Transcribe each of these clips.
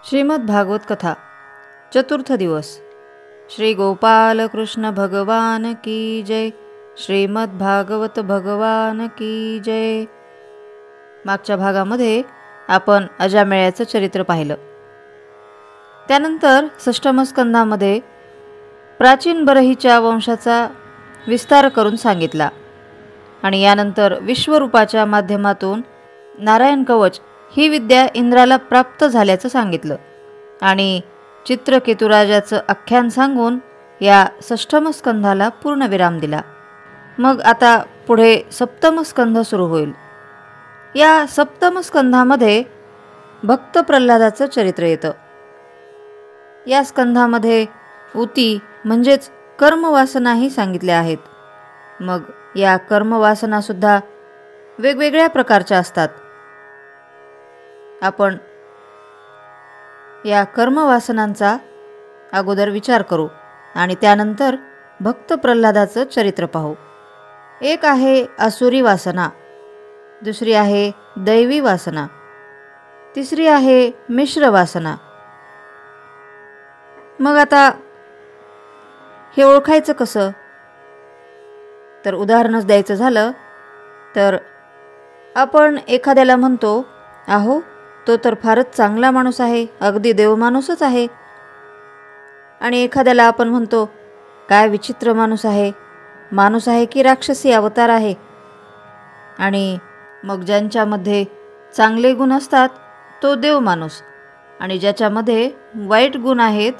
श्रीमद् भागवत कथा चतुर्थ दिवस। श्री गोपाल कृष्ण भगवान की जय। श्रीमद् भागवत भगवान की जय। मागच्या भागामध्ये आपण अजामेळ्याचं चरित्र पाहिलं। त्यानंतर षष्ठम स्कंधामध्ये प्राचीन बरहीच्या वंशाचा विस्तार करून सांगितला आणि यानंतर विश्वरूपाच्या माध्यमातून नारायण कवच ही विद्या इंद्राला प्राप्त झाल्याचं सांगितलं आणि चित्रकेतुराजाचं आख्यान सांगून या षष्ठम स्कंधाला पूर्णविराम दिला। मग आता पुढे सप्तम स्कंध सुरू होईल। या सप्तम स्कंधामध्ये भक्त प्रल्हादाचं चरित्र येतं। या स्कंधामध्ये उती म्हणजेच कर्मवासनाही सांगितल्या आहेत। मग या कर्मवासनासुद्धा वेगवेगळ्या प्रकारच्या असतात। आपण या कर्मवासनांचा अगोदर विचार करू आणि त्यानंतर भक्त प्रल्हादाचं चरित्र पाहू। एक आहे असुरी वासना, दुसरी आहे दैवी वासना, तिसरी आहे मिश्र वासना। मग आता हे ओळखायचं कसं? तर उदाहरणच द्यायचं झालं तर आपण एखाद्याला म्हणतो, अहो तो तर फारच चांगला माणूस आहे, अगदी देवमाणूसच आहे। आणि एखाद्याला आपण म्हणतो, काय विचित्र माणूस आहे की राक्षसी अवतार आहे। आणि मग ज्यांच्यामध्ये चांगले गुण असतात तो देवमाणूस आणि ज्याच्यामध्ये वाईट गुण आहेत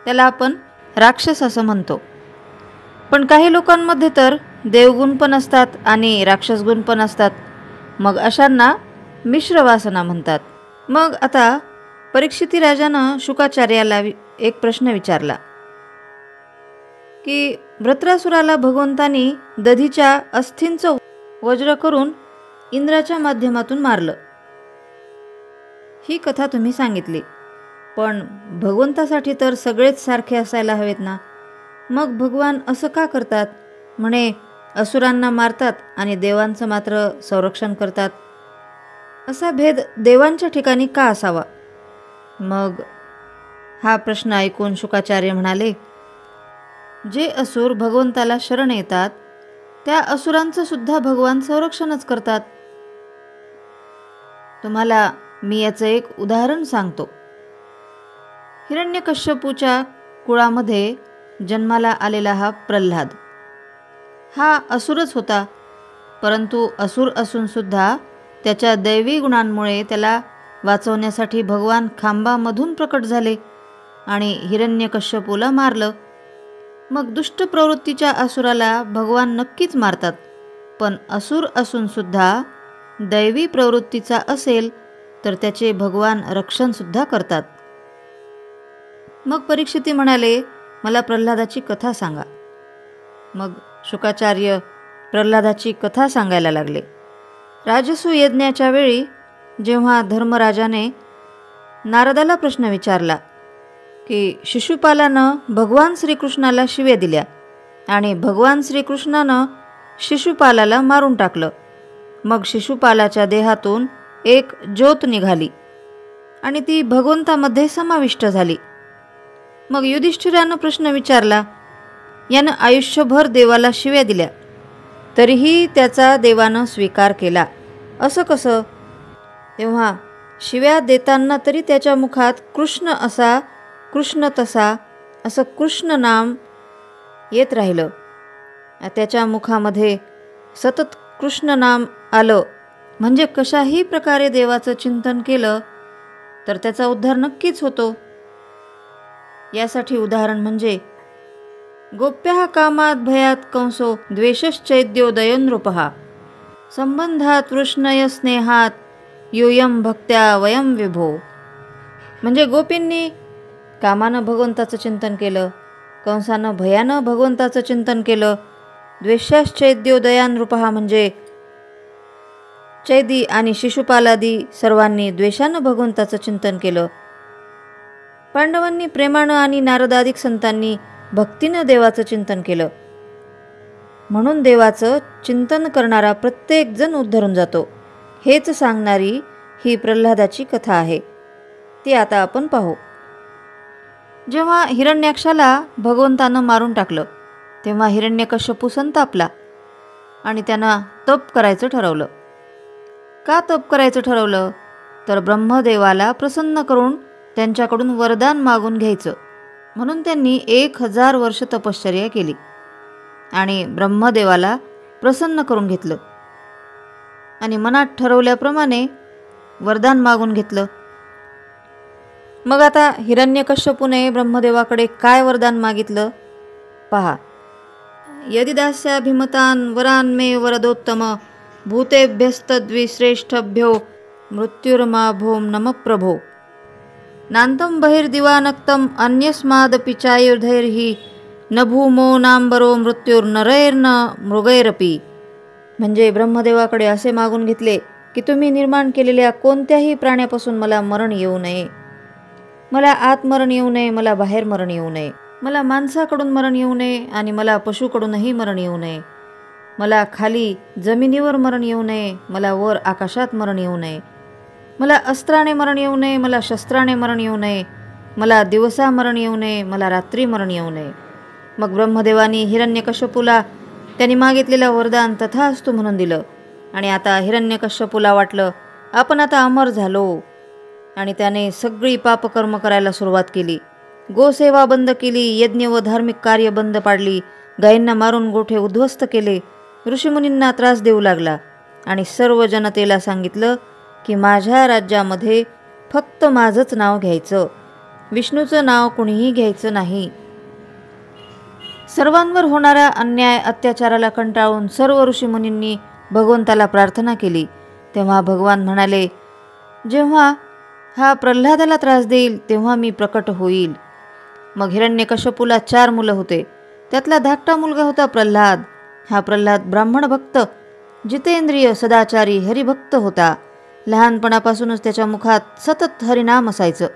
त्याला आपण राक्षस असं म्हणतो। पण काही लोकांमध्ये तर देवगुण पण असतात आणि राक्षस गुण पण असतात, मग अशांना मिश्र वासना म्हणतात। मग आता परीक्षिती राजानं शुकाचार्याला एक प्रश्न विचारला की वृत्रासुराला भगवंतानी दधीच्या अस्थींचं वज्र करून इंद्राच्या माध्यमातून मारलं। ही कथा तुम्ही सांगितली, पण भगवंतासाठी तर सगळेच सारखे असायला हवेत ना, मग भगवान असं का करतात? म्हणे असुरांना मारतात आणि देवांचं मात्र संरक्षण करतात। असा भेद देवांच्या ठिकाणी का असावा? मग हा प्रश्न ऐकून शुकाचार्य म्हणाले, जे असुर भगवंताला शरण येतात त्या असुरांचं सुद्धा भगवान संरक्षणच करतात। तुम्हाला मी याचं एक उदाहरण सांगतो। हिरण्यकश्यपूच्या कुळामध्ये जन्माला आलेला हा प्रल्हाद हा असुरच होता, परंतु असुर असून सुद्धा त्याच्या दैवी गुणांमुळे त्याला वाचवण्यासाठी भगवान खांबामधून प्रकट झाले आणि हिरण्यकश्यपूला मारलं। मग दुष्ट प्रवृत्तीच्या असुराला भगवान नक्कीच मारतात, पण असुर असून सुद्धा दैवी प्रवृत्तीचा असेल तर त्याचे भगवान रक्षण सुद्धा करतात। मग परीक्षिती म्हणाले, मला प्रल्हादाची कथा सांगा। मग शुकाचार्य प्रल्हादाची कथा सांगायला लागले। राजसू यज्ञाच्या वेळी जेव्हा धर्मराजाने नारदाला प्रश्न विचारला की शिशुपालानं भगवान श्रीकृष्णाला शिव्या दिल्या आणि भगवान श्रीकृष्णानं शिशुपालाला मारून टाकलं, मग शिशुपालाच्या देहातून एक ज्योत निघाली आणि ती भगवंतामध्ये समाविष्ट झाली। मग युधिष्ठिरानं प्रश्न विचारला, यानं आयुष्यभर देवाला शिव्या दिल्या तरीही त्याचा देवानं स्वीकार केला, असं कसं? तेव्हा शिव्या देताना तरी त्याच्या मुखात कृष्ण असा कृष्ण तसा असं कृष्ण नाम येत राहिलं। त्याच्या मुखामध्ये सतत कृष्ण नाम आलं म्हणजे कशाही प्रकारे देवाचं चिंतन केलं तर त्याचा उद्धार नक्कीच होतो। यासाठी उदाहरण म्हणजे गोप्यः कामात भयात कंसो द्वेषश्चैद्योदयो नृपः संबंधात वृष्णय स्नेहात योयम भक्त्या वयम विभो। म्हणजे गोपींनी कामानं भगवंताचं चिंतन केलं, कंसानं भयानं भगवंताचं चिंतन केलं, द्वेषश्चैद्योदया नृपः म्हणजे चैदी आणि शिशुपालादी सर्वांनी द्वेषानं भगवंताचं चिंतन केलं, पांडवांनी प्रेमानं आणि नारदादिक संतांनी भक्तीनं देवाचं चिंतन केलं। म्हणून देवाचं चिंतन करणारा प्रत्येक जण उद्धरून जातो, हेच सांगणारी ही प्रल्हादाची कथा आहे। ते आता आपण पाहू. जेव्हा हिरण्याक्षाला भगवंतानं मारून टाकलं तेव्हा हिरण्यकश्यपू संतापला आणि त्यानं तप करायचं ठरवलं. का तप करायचं ठरवलं? तर ब्रह्मदेवाला प्रसन्न करून त्यांच्याकडून वरदान मागून घ्यायचं म्हणून त्यांनी 1000 वर्ष तपश्चर्या केली आणि ब्रह्मदेवाला प्रसन्न करून घेतलं आणि मनात ठरवल्याप्रमाणे वरदान मागून घेतलं. मग आता हिरण्यकश्यपूने ब्रह्मदेवाकडे काय वरदान मागितलं पहा. यदि दास्याभिमतान वरान मे वरदोत्तम भूतेभ्यस्तद्विश्रेष्ठभ्यो मृत्युर्मा भोम नम प्रभो नान्तं बहिर्दिवानक्तम अन्यस्मादपि चायुर्धैर्हि न भूमो नांबरो मृत्युर्नरैर्न मृगैरपि. म्हणजे ब्रह्मदेवाकडे असे मागून घेतले की तुम्ही निर्माण केलेल्या कोणत्याही प्राण्यापासून मला मरण येऊ नये, मला आत मरण येऊ नये, मला बाहेर मरण येऊ नये, मला माणसाकडून मरण येऊ नये आणि मला पशुकडूनही मरण येऊ नये, मला खाली जमिनीवर मरण येऊ नये, मला वर आकाशात मरण येऊ नये, मला अस्त्राने मरण येऊ नये, मला शस्त्राने मरण येऊ नये, मला दिवसा मरण येऊ नये, मला रात्री मरण येऊ नये. मग ब्रह्मदेवानी हिरण्यकश्यपूला त्यांनी मागितलेलं वरदान तथास्तु म्हणून दिलं आणि आता हिरण्यकश्यपूला वाटलं आपण आता अमर झालो आणि त्याने सगळी पापकर्म करायला सुरुवात केली. गोसेवा बंद केली, यज्ञ व धार्मिक कार्य बंद पाडली, गायींना मारून गोठे उद्ध्वस्त केले, ऋषीमुनींना त्रास देऊ लागला आणि सर्व जनतेला सांगितलं की माझ्या राज्यामध्ये फक्त माझंच नाव घ्यायचं, विष्णूचं नाव कुणीही घ्यायचं नाही. सर्वांवर होणाऱ्या अन्याय अत्याचाराला कंटाळून सर्व ऋषीमुनींनी भगवंताला प्रार्थना केली. तेव्हा भगवान म्हणाले, जेव्हा हा प्रल्हादाला त्रास देईल तेव्हा मी प्रकट होईल. मग हिरण्यकश्यपूला 4 मुलं होते. त्यातला धाकटा मुलगा होता प्रल्हाद. हा प्रल्हाद ब्राह्मण भक्त, जितेंद्रिय, सदाचारी, हरिभक्त होता. लहानपणापासूनच त्याच्या मुखात सतत हरिनाम असायचं.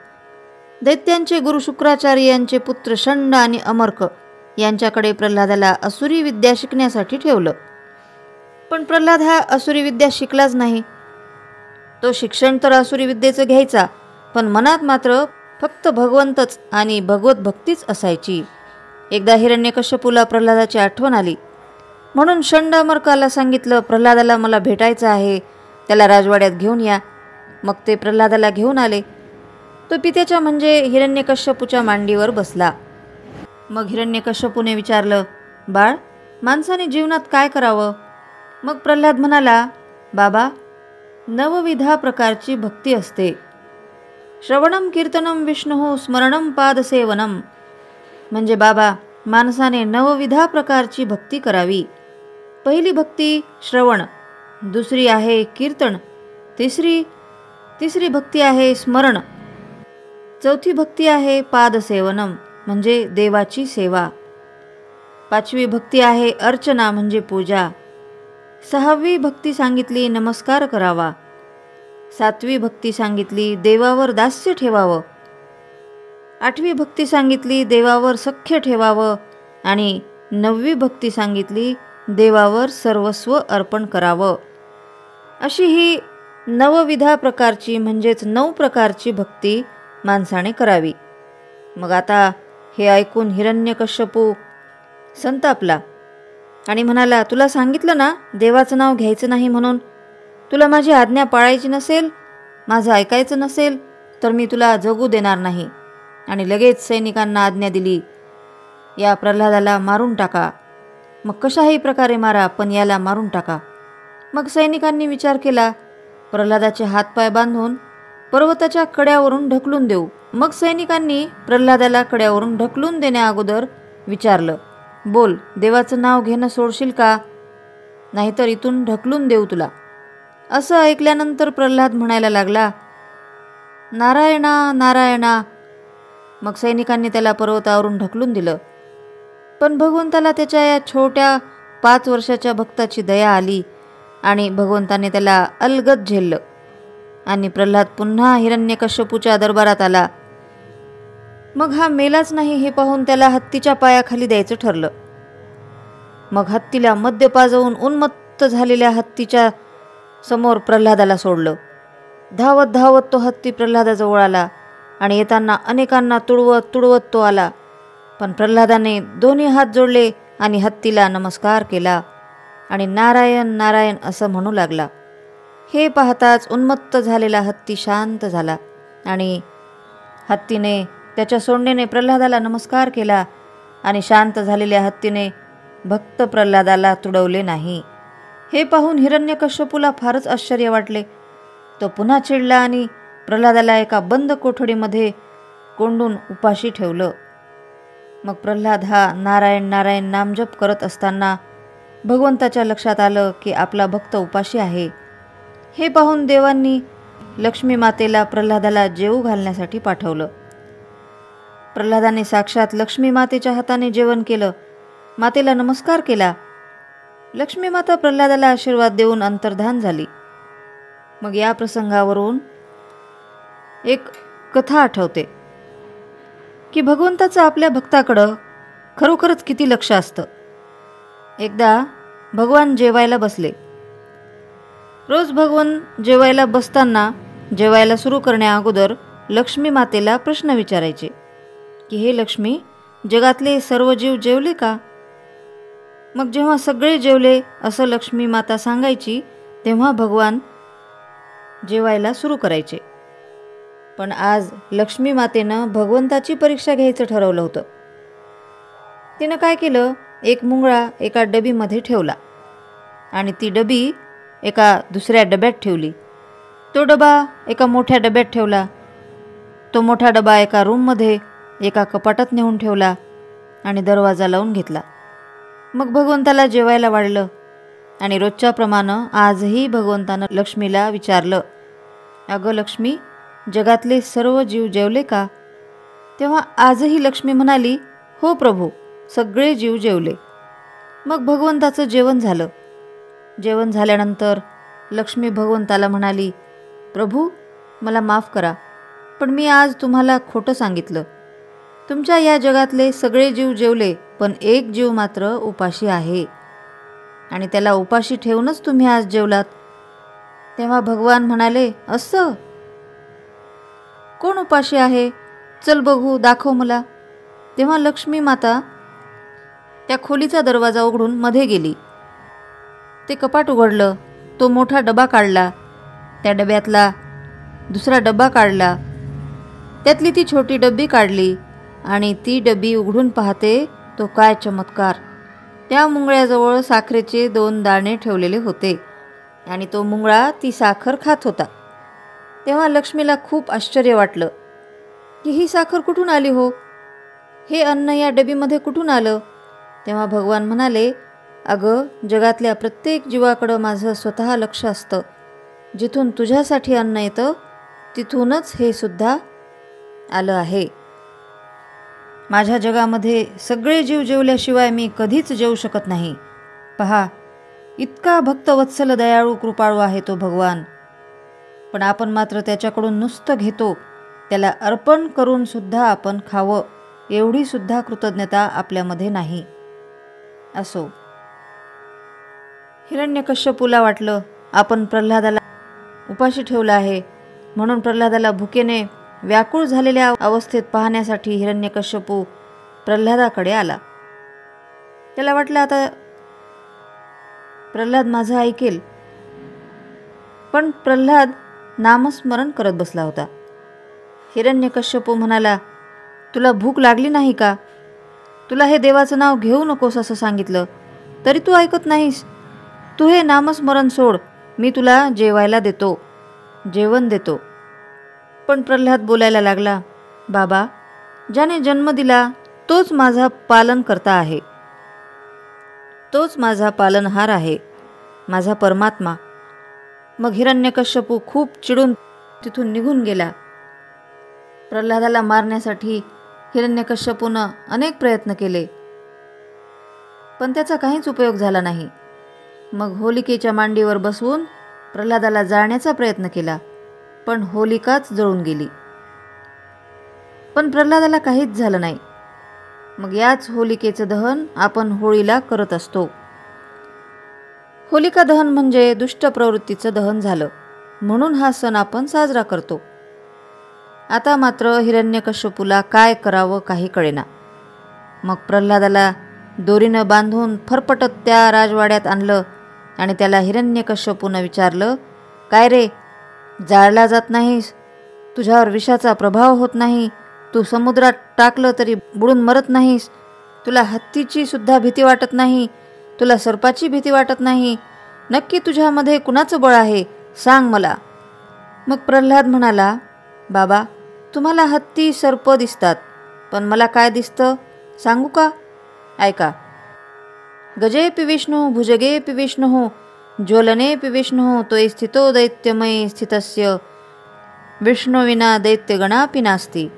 दैत्यांचे गुरु शुक्राचार्य यांचे पुत्र षंड आणि अमर्क यांच्याकडे प्रल्हादाला असुरी विद्या शिकण्यासाठी ठेवलं. पण प्रल्हाद हा असुरी विद्या शिकलाच नाही. तो शिक्षण तर असुरी विद्येचं घ्यायचा, पण मनात मात्र फक्त भगवंतच आणि भगवत भक्तीच असायची. एकदा हिरण्यकश्यपूला प्रल्हादाची आठवण आली म्हणून षंड अमर्काला सांगितलं, प्रल्हादाला मला भेटायचं आहे, त्याला राजवाड्यात घेऊन या. मग ते प्रल्हादाला घेऊन आले. तो पित्याच्या म्हणजे हिरण्यकश्यपूच्या मांडीवर बसला. मग हिरण्यकश्यपूने विचारलं, बाळ, माणसाने जीवनात काय करावं? मग प्रल्हाद म्हणाला, बाबा, 9विधा प्रकारची भक्ती असते. श्रवणम कीर्तनम विष्णु स्मरणम पादसेवनम. म्हणजे बाबा, माणसाने 9विधा प्रकारची भक्ती करावी. पहिली भक्ती श्रवण, दुसरी आहे कीर्तन, तिसरी भक्ती आहे स्मरण, चौथी भक्ती आहे पादसेवनम म्हणजे देवाची सेवा, 5वी भक्ती आहे अर्चना म्हणजे पूजा, 6वी भक्ती सांगितली नमस्कार करावा, 7वी भक्ती सांगितली देवावर दास्य ठेवावं, 8वी भक्ती सांगितली देवावर सख्य ठेवावं आणि 9वी भक्ती सांगितली देवावर सर्वस्व अर्पण करावं. अशी ही 9विधा प्रकारची म्हणजेच 9 प्रकारची भक्ती माणसाने करावी. मग आता हे ऐकून हिरण्यकश्यपू संतापला आणि म्हणाला, तुला सांगितलं ना देवाचं नाव घ्यायचं नाही म्हणून. तुला माझी आज्ञा पाळायची नसेल, माझं ऐकायचं नसेल तर मी तुला जगू देणार नाही. आणि लगेच सैनिकांना आज्ञा दिली, या प्रल्हादाला मारून टाका. मग कशाही प्रकारे मारा, पण याला मारून टाका. मग सैनिकांनी विचार केला, प्रल्हादाचे हातपाय बांधून पर्वताच्या कड्यावरून ढकलून देऊ. मग सैनिकांनी प्रल्हादाला कड्यावरून ढकलून देण्याअगोदर विचारलं, बोल, देवाचं नाव घेणं सोडशील का? नाहीतर इथून ढकलून देऊ तुला. असं ऐकल्यानंतर प्रल्हाद म्हणायला लागला, नारायणा नारायणा. मग सैनिकांनी त्याला पर्वतावरून ढकलून दिलं. पण भगवंताला त्याच्या या छोट्या 5 वर्षाच्या भक्ताची दया आली आणि भगवंताने त्याला अलगद झेललं आणि प्रल्हाद पुन्हा हिरण्यकश्यपूच्या दरबारात आला. मग हा मेलाच नाही हे पाहून त्याला हत्तीच्या पायाखाली द्यायचं ठरलं. मग हत्तीला मद्य पाजवून उन्मत्त झालेल्या हत्तीच्या समोर प्रल्हादाला सोडलं. धावत धावत तो हत्ती प्रल्हादाजवळ आला आणि येताना अनेकांना तुडवत तुडवत तो आला. पण प्रल्हादाने दोन्ही हात जोडले आणि हत्तीला नमस्कार केला आणि नारायण नारायण असं म्हणू लागला. हे पाहताच उन्मत्त झालेला हत्ती शांत झाला आणि हत्तीने त्याच्या सोंडेने प्रल्हादाला नमस्कार केला आणि शांत झालेल्या हत्तीने भक्त प्रल्हादाला तुडवले नाही. हे पाहून हिरण्यकश्यपूला फारच आश्चर्य वाटले. तो पुन्हा चिडला आणि प्रल्हादाला एका बंद कोठडीमध्ये कोंडून उपाशी ठेवलं. मग प्रल्हाद हा नारायण नारायण नामजप करत असताना भगवंताच्या लक्षात आलं की आपला भक्त उपाशी आहे. हे पाहून देवांनी लक्ष्मी मातेला प्रल्हादाला जेवू घालण्यासाठी पाठवलं. प्रल्हादाने साक्षात लक्ष्मी मातेच्या हाताने जेवण केलं, मातेला नमस्कार केला. लक्ष्मी माता प्रल्हादाला आशीर्वाद देऊन अंतर्धान झाली. मग या प्रसंगावरून एक कथा आठवते की भगवंताचं आपल्या भक्ताकडं खरोखरच किती लक्ष असतं. एकदा भगवान जेवायला बसले. रोज भगवान जेवायला बसताना जेवायला सुरू करण्याअगोदर लक्ष्मी मातेला प्रश्न विचारायचे की हे लक्ष्मी, जगातले सर्व जीव जेवले का? मग जेव्हा सगळे जेवले असं लक्ष्मी माता सांगायची तेव्हा भगवान जेवायला सुरू करायचे. पण आज लक्ष्मी मातेनं भगवंताची परीक्षा घ्यायचं ठरवलं होतं. तिनं काय केलं, एक मुंगळा एका डबीमध्ये ठेवला आणि ती डबी एका दुसऱ्या डब्यात ठेवली. तो डबा एका मोठ्या डब्यात ठेवला. तो मोठा डबा एका रूममध्ये एका कपाटात नेऊन ठेवला आणि दरवाजा लावून घेतला. मग भगवंताला जेवायला वाढलं आणि रोजच्याप्रमाणे आजही भगवंतानं लक्ष्मीला विचारलं, अगं लक्ष्मी, जगातले सर्व जीव जेवले का? तेव्हा आजही लक्ष्मी म्हणाली, हो प्रभू, सगळे जीव जेवले. मग भगवंताचं जेवण झालं. जेवण झाल्यानंतर लक्ष्मी भगवंताला म्हणाली, प्रभू, मला माफ करा, पण मी आज तुम्हाला खोटं सांगितलं. तुमच्या या जगातले सगळे जीव जेवले, पण एक जीव मात्र उपाशी आहे आणि त्याला उपाशी ठेवूनच तुम्ही आज जेवलात. तेव्हा भगवान म्हणाले, असं? कोण उपाशी आहे? चल बघू, दाखव मला. तेव्हा लक्ष्मी माता त्या खोलीचा दरवाजा उघडून मध्ये गेली. ते कपाट उघडलं. तो मोठा डबा काढला. त्या डब्यातला दुसरा डबा काढला. त्यातली ती छोटी डबी काढली आणि ती डबी उघडून पाहते तो काय चमत्कार! त्या मुंगळ्याजवळ साखरेचे 2 दाणे ठेवलेले होते आणि तो मुंगळा ती साखर खात होता. तेव्हा लक्ष्मीला खूप आश्चर्य वाटलं की ही साखर कुठून आली हो? हे अन्न या डबीमध्ये कुठून आलं? तेव्हा भगवान म्हणाले, अगं, जगातल्या प्रत्येक जीवाकडं माझं स्वतः लक्ष असतं. जिथून तुझ्यासाठी अन्न येतं तिथूनच हे सुद्धा आलं आहे. माझ्या जगामध्ये सगळे जीव जेवल्याशिवाय मी कधीच जेवू शकत नाही. पहा, इतका भक्तवत्सल दयाळू कृपाळू आहे तो भगवान. पण आपण मात्र त्याच्याकडून नुसतं घेतो. त्याला अर्पण करून सुद्धा आपण खावं एवढी सुद्धा कृतज्ञता आपल्यामध्ये नाही. असो, हिरण्यकश्यपूला वाटलं आपण प्रल्हादाला उपाशी ठेवलं आहे, म्हणून प्रल्हादाला भुकेने व्याकुळ झालेल्या अवस्थेत पाहण्यासाठी हिरण्यकश्यपू प्रल्हादाकडे आला. त्याला वाटलं आता प्रल्हाद माझं ऐकेल. पण प्रल्हाद नामस्मरण करत बसला होता. हिरण्यकश्यपू म्हणाला, तुला भूक लागली नाही का? तुला हे देवाचं नाव घेऊ नकोस असं सांगितलं, तरी तू ऐकत नाहीस. तू हे नामस्मरण सोड, मी तुला जेवायला देतो, जेवण देतो. पण प्रल्हाद बोलायला लागला, बाबा, ज्याने जन्म दिला तोच माझा पालन करता आहे. तोच माझा पालनहार आहे, माझा परमात्मा. मग हिरण्यकश्यपू खूप चिडून तिथून निघून गेला. प्रल्हादाला मारण्यासाठी हिरण्यकश्यपूनं अनेक प्रयत्न केले, पण त्याचा काहीच उपयोग झाला नाही. मग होलिकेच्या मांडीवर बसवून प्रल्हादाला जाळण्याचा प्रयत्न केला, पण होलिकाच जळून गेली. पण प्रल्हादाला काहीच झालं नाही. मग याच होलिकेचं दहन आपण होळीला करत असतो. होलिका दहन म्हणजे दुष्ट प्रवृत्तीचं दहन झालं, म्हणून हा सण आपण साजरा करतो. आता मात्र हिरण्यकश्यपूला काय करावं काही कळेना. मग प्रल्हादाला दोरीनं बांधून फरफटत त्या राजवाड्यात आणलं आणि त्याला हिरण्यकश्यपूनं विचारलं, काय रे, जाळला जात नाहीस? तुझ्यावर विषाचा प्रभाव होत नाही? तू समुद्रात टाकलं तरी बुडून मरत नाहीस? तुला हत्तीची सुद्धा भीती वाटत नाही? तुला सर्पाची भीती वाटत नाही? नक्की तुझ्यामध्ये कुणाचं बळ आहे? सांग मला. मग प्रल्हाद म्हणाला, बाबा, तुम्हाला हत्ती सर्प दिसतात, पण मला काय दिसतं सांगू का? ऐका. गजेपि विष्णु भुजगेपि विष्णु ज्वलनेपि विष्णु तोय स्थितो दैत्यमयी स्थितस्य विष्णुविना दैत्यगणापि नास्ति.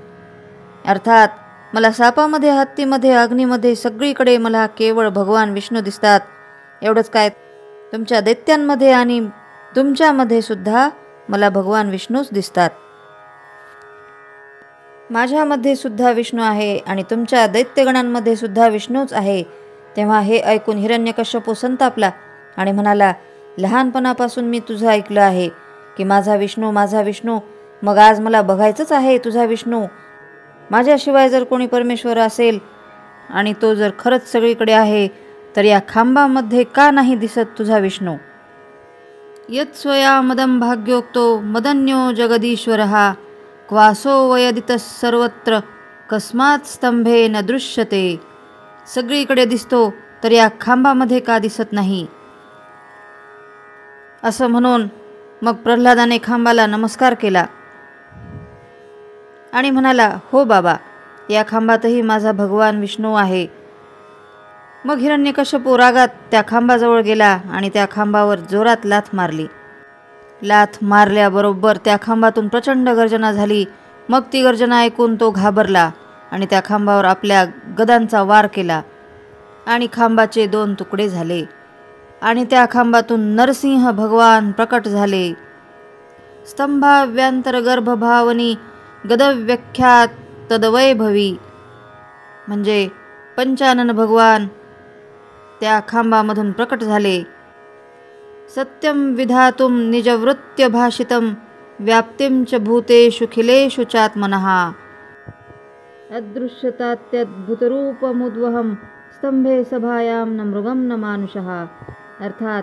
अर्थात मला सापामध्ये, हत्तीमध्ये, अग्नीमध्ये, सगळीकडे मला केवळ भगवान विष्णू दिसतात. एवढंच काय, तुमच्या दैत्यांमध्ये आणि तुमच्यामध्ये सुद्धा मला भगवान विष्णूच दिसतात. माझ्यामध्ये सुद्धा विष्णू आहे आणि तुमच्या दैत्यगणांमध्ये सुद्धा विष्णूच आहे. तेव्हा हे ऐकून हिरण्यकश्यपू संतापला आणि म्हणाला, लहानपणापासून मी तुझं ऐकलं आहे की माझा विष्णू, माझा विष्णू. मग आज मला बघायचंच आहे तुझा विष्णू. माझ्याशिवाय जर कोणी परमेश्वर असेल आणि तो जर खरंच सगळीकडे आहे, तर या खांबामध्ये का नाही दिसत तुझा विष्णू? यत् स्वया मदं भाग्योक्तो मदन्यो जगदीश्वरः क्वासो वयदितः सर्वत्र कस्मात् स्तंभे न दृश्यते. सगळीकडे दिसतो तर या खांबामध्ये का दिसत नाही? असं म्हणून मग प्रल्हादाने खांबाला नमस्कार केला आणि म्हणाला, हो बाबा, या खांबातही माझा भगवान विष्णू आहे. मग हिरण्यकश्यपू रागात त्या खांबाजवळ गेला आणि त्या खांबावर जोरात लाथ मारली. लाथ मारल्याबरोबर त्या खांबातून प्रचंड गर्जना झाली. मग ती गर्जना ऐकून तो घाबरला आणि त्या खांबावर आपल्या गदांचा वार केला आणि खांबाचे 2 तुकडे झाले आणि त्या खांबातून नरसिंह भगवान प्रकट झाले. स्तंभाव्यंतरगर्भभावनी गदव्यख्यात तदवैभवी, म्हणजे पंचानन भगवान त्या खांबामधून प्रकट झाले. सत्यम विधातुम निजवृत्य भाषितम व्याप्तिं च भूतेषु खिलेषु चात्मनः अदृश्यतात्यद्भुतरूपमुद्वहं स्तंभे सभायां न मृगम न मानुषः. अर्थात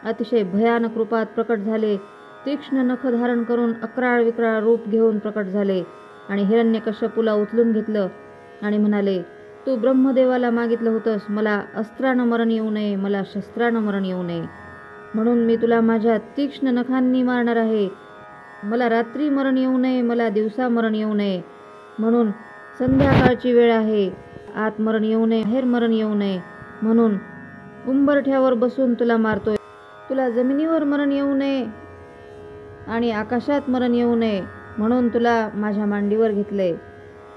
अतिशय भयानक रूपात प्रकट झाले, तीक्ष्ण नख धारण करून अक्राळ विक्राळ रूप घेऊन प्रकट झाले आणि हिरण्यकश्यपूला उचलून घेतलं आणि म्हणाले, तू ब्रह्मदेवाला मागितलं होतंस, मला अस्त्रानं मरण येऊ नये, मला शस्त्रानं मरण येऊ नये, म्हणून मी तुला माझ्या तीक्ष्ण नखांनी मारणार आहे. मला रात्री मरण येऊ नये, मला दिवसा मरण येऊ नये, म्हणून संध्याकाळची वेळ आहे, आत मरण येऊ नये, बाहेर मरण येऊ नये, म्हणून उंबरठ्यावर बसून तुला मारतोय. तुला जमिनीवर मरण येऊ नये आणि आकाशात मरण येऊ नये, म्हणून तुला माझ्या मांडीवर घेतले.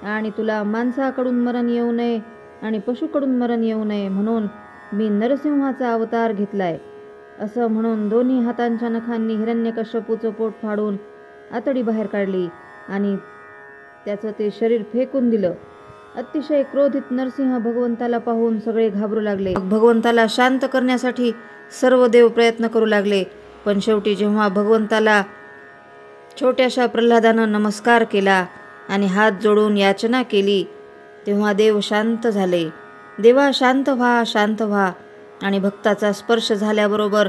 आणि तुला माणसाकडून मरण येऊ नये आणि पशुकडून मरण येऊ नये, म्हणून मी नरसिंहाचा अवतार घेतलाय. असं म्हणून 2 हातांच्या नखांनी हिरण्यकश्यपूचं पोट फाडून आतडी बाहेर काढली आणि त्याचं ते शरीर फेकून दिलं. अतिशय क्रोधित नरसिंह भगवंताला पाहून सगळे घाबरू लागले. भगवंताला शांत करण्यासाठी सर्व देव प्रयत्न करू लागले, पण शेवटी जेव्हा भगवंताला छोट्याशा प्रल्हादानं नमस्कार केला आणि हात जोडून याचना केली, तेव्हा देव शांत झाले. देवा शांत व्हा, शांत व्हा. आणि भक्ताचा स्पर्श झाल्याबरोबर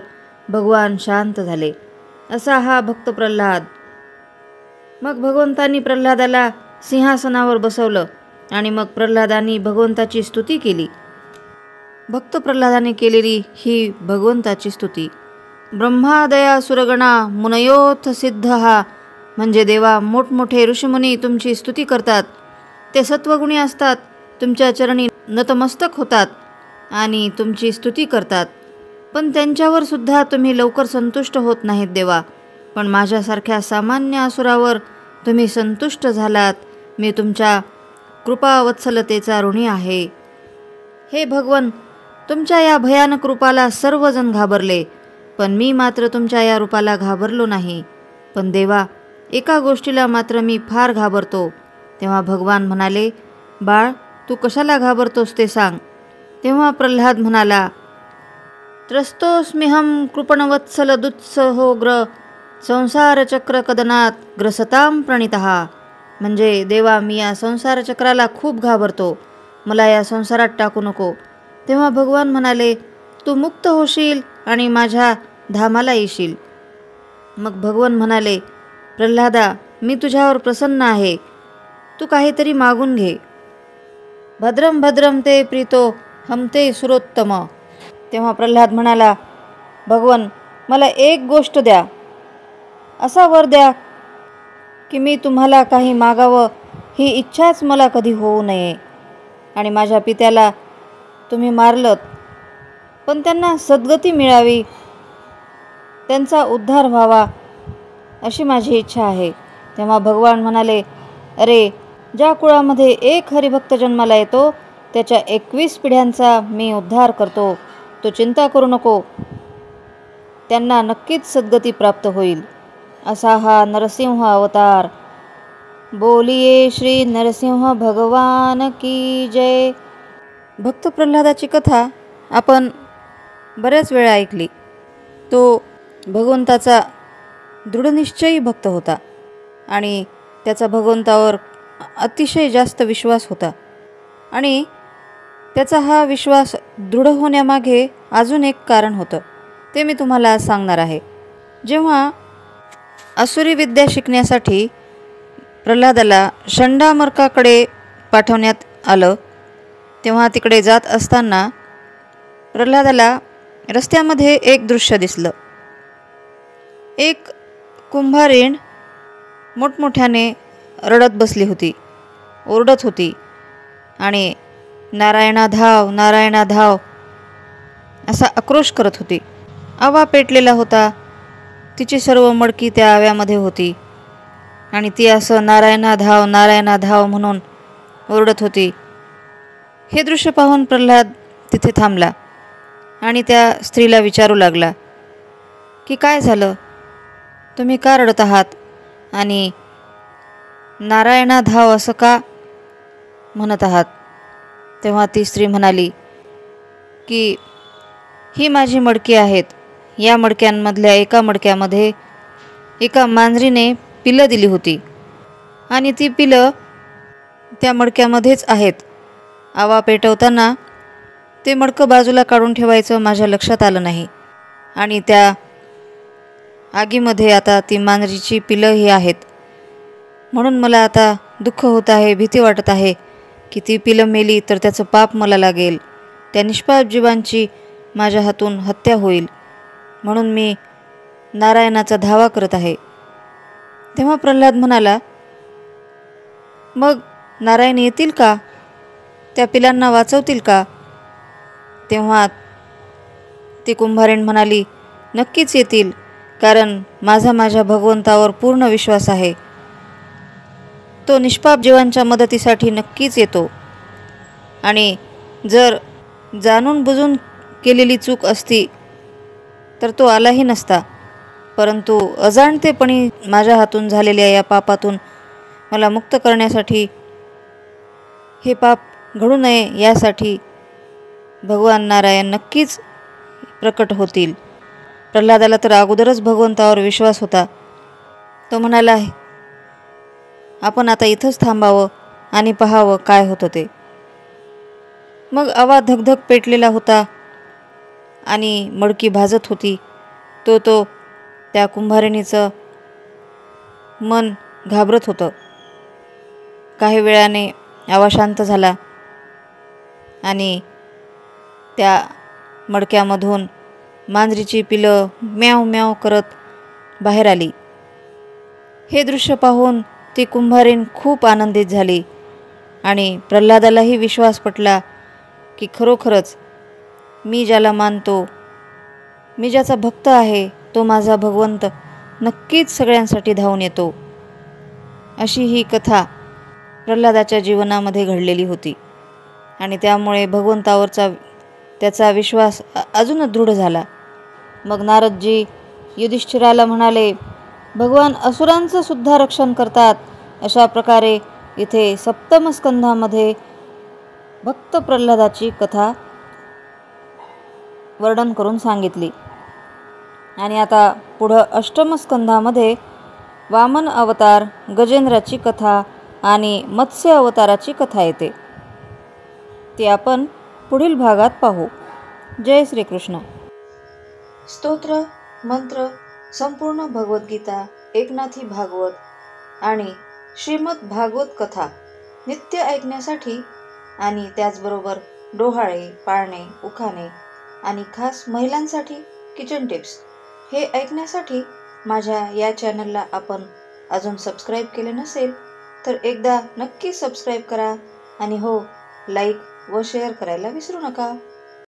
भगवान शांत झाले. असा हा भक्त प्रल्हाद. मग भगवंतांनी प्रल्हादाला सिंहासनावर बसवलं आणि मग प्रल्हादांनी भगवंताची स्तुती केली. भक्त प्रल्हादाने केलेली ही भगवंताची स्तुती. ब्रह्मादया सुरगणा मुनयोथ सिद्धहा, म्हणजे देवा, मोठमोठे ऋषीमुनी तुमची स्तुती करतात. ते सत्वगुणी असतात, तुमच्या चरणी नतमस्तक होतात आणि तुमची स्तुती करतात, पण त्यांच्यावर सुद्धा तुम्ही लवकर संतुष्ट होत नाहीत देवा. पण माझ्यासारख्या सामान्य असुरावर तुम्ही संतुष्ट झालात. मी तुमच्या कृपावत्सलतेचा ऋणी आहे. हे भगवन, तुमच्या या भयानक रूपाला सर्वजण घाबरले, पण मी मात्र तुमच्या या रूपाला घाबरलो नाही. पण देवा, एका गोष्टीला मात्र मी फार घाबरतो. तेव्हा भगवान म्हणाले, बाळ, तू कशाला घाबरतोस ते सांग. तेव्हा प्रल्हाद म्हणाला, त्रस्तोस्म्यहं कृपणवत्सल दुत्सहोग्र संसारचक्र कदनात ग्रसतां प्रणितः. म्हणजे देवा, मी या संसार चक्राला खूप घाबरतो, मला या संसारात टाकू नको. तेव्हा भगवान म्हणाले, तू मुक्त होशील आणि माझ्या धामाला येशील. मग भगवान म्हणाले, प्रल्हादा, मी तुझ्यावर प्रसन्न आहे, तू काहीतरी मागून घे. भद्रम भद्रम ते प्रीतो हमते सुरोत्तम. तेव्हा प्रल्हाद म्हणाला, भगवान, मला एक गोष्ट द्या, असा वर द्या की मी तुम्हाला काही मागावं ही इच्छाच मला कधी होऊ नये. आणि माझ्या पित्याला तुम्ही मारलत, पण त्यांना सद्गती मिळावी, त्यांचा उद्धार व्हावा, अशी माझी इच्छा आहे. तेव्हा भगवान म्हणाले, अरे, ज्या कुळामध्ये एक हरिभक्त जन्माला येतो त्याच्या 21 पिढ्यांचा मी उद्धार करतो, तो चिंता करू नको, त्यांना नक्कीच सद्गती प्राप्त होईल. असा हा नरसिंह अवतार. बोलिये श्री नरसिंह भगवान की जय. भक्त प्रल्हादाची कथा आपण बऱ्याच वेळा ऐकली. तो भगवंताचा दृढनिश्चयी भक्त होता आणि त्याचा भगवंतावर अतिशय जास्त विश्वास होता. आणि त्याचा हा विश्वास दृढ होण्यामागे अजून एक कारण होतं, ते मी तुम्हाला आज सांगणार आहे. जेव्हा आसुरी विद्या शिकण्यासाठी प्रल्हादाला षंडामर्काकडे पाठवण्यात आलं, तेव्हा तिकडे जात असताना प्रल्हादाला रस्त्यामध्ये एक दृश्य दिसलं. एक कुंभारीण मोठमोठ्याने रडत बसली होती, ओरडत होती आणि नारायणा धाव, नारायणा धाव असा आक्रोश करत होती. आवा पेटलेला होता, तिची सर्व मडकी त्या आव्यामध्ये होती आणि ती असं नारायणा धाव, नारायणा धाव म्हणून ओरडत होती. हे दृश्य पाहून प्रल्हाद तिथे थांबला आणि त्या स्त्रीला विचारू लागला की काय झालं, तुम्ही का रडत आहात आणि नारायणा धाव असं का म्हणत आहात. तेव्हा ती स्त्री म्हणाली की ही माझी मडकी आहेत, या मडक्यांमधल्या एका मडक्यामध्ये एका मांजरीने पिलं दिली होती आणि ती पिलं त्या मडक्यामध्येच आहेत. आवा पेटवताना ते मडकं बाजूला काढून ठेवायचं माझ्या लक्षात आलं नाही आणि त्या आगीमध्ये आता ती मांजरीची पिलंही आहेत. म्हणून मला आता दुःख होत आहे, भीती वाटत आहे की ती पिलं मेली तर त्याचं पाप मला लागेल, त्या निष्पाप जीवांची माझ्या हातून हत्या होईल, म्हणून मी नारायणाचा धावा करत आहे. तेव्हा प्रल्हाद म्हणाला, मग नारायण येतील का, त्या पिलांना वाचवतील का. तेव्हा ती कुंभारीण म्हणाली, नक्कीच येतील, कारण माझ्या भगवंतावर पूर्ण विश्वास आहे, तो निष्पाप जीवांच्या मदतीसाठी नक्कीच येतो. आणि जर जाणून बुजून केलेली चूक असती तर तो आलाही नसता, परंतु अजाणतेपणी माझ्या हातून झालेल्या या पापातून मला मुक्त करण्यासाठी, हे पाप घडू नये यासाठी भगवान नारायण नक्कीच प्रकट होतील. प्रल्हादाला तर अगोदरच भगवंतावर विश्वास होता. तो म्हणाला, आपण आता इथंच थांबावं आणि पाहावं काय होतं ते. मग आवा धगधग पेटलेला होता आणि मडकी भाजत होती. तो त्या कुंभारिणीचं मन घाबरत होतं. काही वेळाने आवा शांत झाला आणि त्या मडक्यामधून मांजरीची पिलं म्याव म्याव करत बाहेर आली. हे दृश्य पाहून ती कुंभारीण खूप आनंदित झाली आणि प्रल्हादालाही विश्वास पटला की खरोखरच मी ज्याला मानतो, मी ज्याचा भक्त आहे, तो माझा भगवंत नक्कीच सगळ्यांसाठी धावून येतो. अशी ही कथा प्रल्हादाच्या जीवनामध्ये घडलेली होती आणि त्यामुळे भगवंतावरचा त्याचा विश्वास अजूनच दृढ झाला. मग नारदजी युधिष्ठिराला म्हणाले, भगवान असुरांचं सुद्धा रक्षण करतात. अशा प्रकारे इथे सप्तम स्कंधामध्ये भक्त प्रल्हादाची कथा वर्णन करून सांगितली. आणि आता पुढं अष्टम स्कंधामध्ये वामन अवतार गजेंद्राची कथा आणि मत्स्य अवताराची कथा येते. ती आपण पुढील भागात पाहू. जय श्रीकृष्ण. स्तोत्र, मंत्र, संपूर्ण भगवद्गीता, एकनाथी भागवत आणि श्रीमद भागवत कथा नित्य ऐकण्यासाठी आणि त्याचबरोबर डोहाळे, पाळणे, उखाणे आणि खास महिलांसाठी किचन टिप्स हे ऐकण्यासाठी माझ्या या चॅनलला आपण अजून सबस्क्राईब केले नसेल तर एकदा नक्की सबस्क्राईब करा आणि हो, लाईक व शेअर करायला विसरू नका.